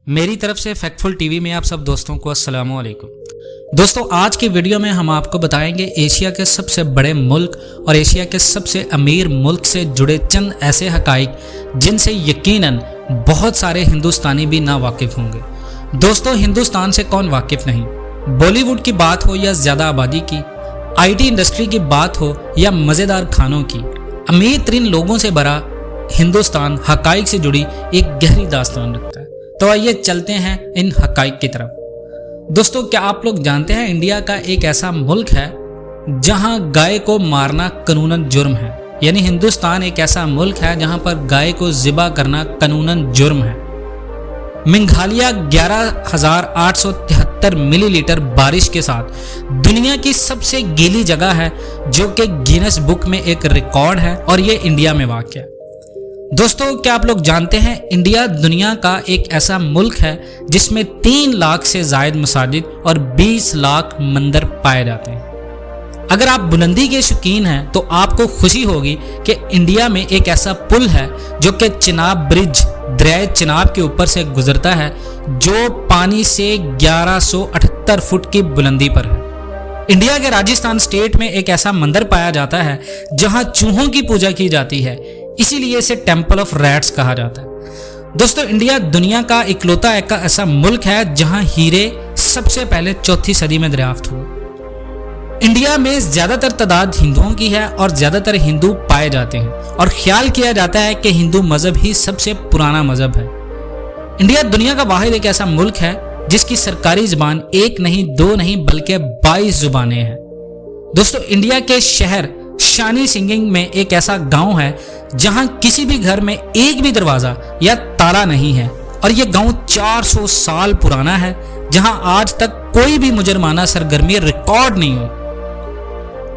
मेरी तरफ से फैक्टफुल टीवी में आप सब दोस्तों को अस्सलाम वालेकुम। दोस्तों, आज की वीडियो में हम आपको बताएंगे एशिया के सबसे बड़े मुल्क और एशिया के सबसे अमीर मुल्क से जुड़े चंद ऐसे हकाइक जिनसे यकीनन बहुत सारे हिंदुस्तानी भी ना वाकिफ होंगे। दोस्तों, हिंदुस्तान से कौन वाकिफ नहीं। बॉलीवुड की बात हो या ज़्यादा आबादी की, IT इंडस्ट्री की बात हो या मज़ेदार खानों की, अमीर तरीन लोगों से भरा हिंदुस्तान हकाइक से जुड़ी एक गहरी दास्तान रखता है। तो आइए चलते हैं इन हकाइक की तरफ। दोस्तों, क्या आप लोग जानते हैं इंडिया का एक ऐसा मुल्क है जहां गाय को मारना कानूनन जुर्म है। यानी हिंदुस्तान एक ऐसा मुल्क है जहां पर गाय को ज़िबा करना कानूनन जुर्म है। मेघालय 11,873 मिलीलीटर बारिश के साथ दुनिया की सबसे गीली जगह है, जो कि गिनेस बुक में एक रिकॉर्ड है और ये इंडिया में वाक़ है। दोस्तों, क्या आप लोग जानते हैं इंडिया दुनिया का एक ऐसा मुल्क है जिसमें 3 लाख से ज़ायद मसाजिद और 20 लाख मंदिर पाए जाते हैं। अगर आप बुलंदी के शौकीन हैं तो आपको खुशी होगी कि इंडिया में एक ऐसा पुल है जो कि चिनाब ब्रिज दरिया चिनाब के ऊपर से गुजरता है, जो पानी से 1178 फुट की बुलंदी पर है। इंडिया के राजस्थान स्टेट में एक ऐसा मंदिर पाया जाता है जहां चूहों की पूजा की जाती है, इसीलिए इसे टेंपल ऑफ रैट्स कहा जाता है। दोस्तों, इंडिया दुनिया का इकलौता एक ऐसा मुल्क है जहां हीरे सबसे पहले 4वीं सदी में दरियाफ्त हुए। इंडिया में ज्यादातर तादाद हिंदुओं की है और ज्यादातर हिंदू पाए जाते हैं और ख्याल किया जाता है कि हिंदू मजहब ही सबसे पुराना मजहब है। इंडिया दुनिया का वाहिद एक ऐसा मुल्क है जिसकी सरकारी जुबान एक नहीं, 2 नहीं बल्कि 22 जुबानें हैं। दोस्तों, इंडिया के शहर शानी सिंगिंग में एक ऐसा गांव है जहां किसी भी घर में एक भी दरवाजा या ताला नहीं है और यह गांव 400 साल पुराना है, जहां आज तक कोई भी मुजरमाना सरगर्मी रिकॉर्ड नहीं हो।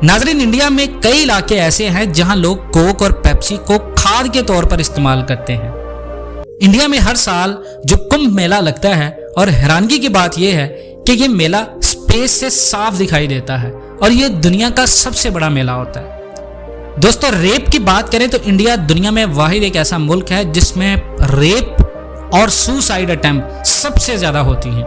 नाज़रीन, इंडिया में कई इलाके ऐसे हैं जहां लोग कोक और पेप्सी को खाद के तौर पर इस्तेमाल करते हैं। इंडिया में हर साल जो कुंभ मेला लगता है, और हैरानगी की बात यह है कि यह मेला स्पेस से साफ दिखाई देता है और यह दुनिया का सबसे बड़ा मेला होता है। दोस्तों, रेप की बात करें तो इंडिया दुनिया में वाहिद एक ऐसा मुल्क है जिसमें रेप और सुसाइड अटेम्प्ट सबसे ज्यादा होती हैं।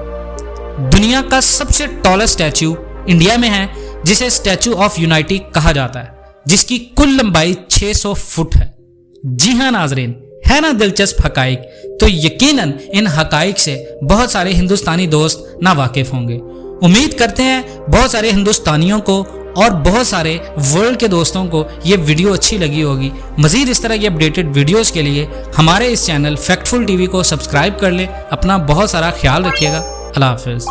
दुनिया का सबसे टॉलेस्ट स्टैच्यू इंडिया में है, जिसे स्टैच्यू ऑफ यूनिटी कहा जाता है, जिसकी कुल लंबाई 600 फुट है। जी हाँ नाजरीन, है ना दिलचस्प हकाइक। तो यकीनन इन हकाइक से बहुत सारे हिंदुस्तानी दोस्त ना वाकिफ होंगे। उम्मीद करते हैं बहुत सारे हिंदुस्तानियों को और बहुत सारे वर्ल्ड के दोस्तों को ये वीडियो अच्छी लगी होगी। मज़ीद इस तरह की अपडेटेड वीडियोस के लिए हमारे इस चैनल फैक्टफुल टीवी को सब्सक्राइब कर लें। अपना बहुत सारा ख्याल रखिएगा। अल्लाह हाफ़िज़।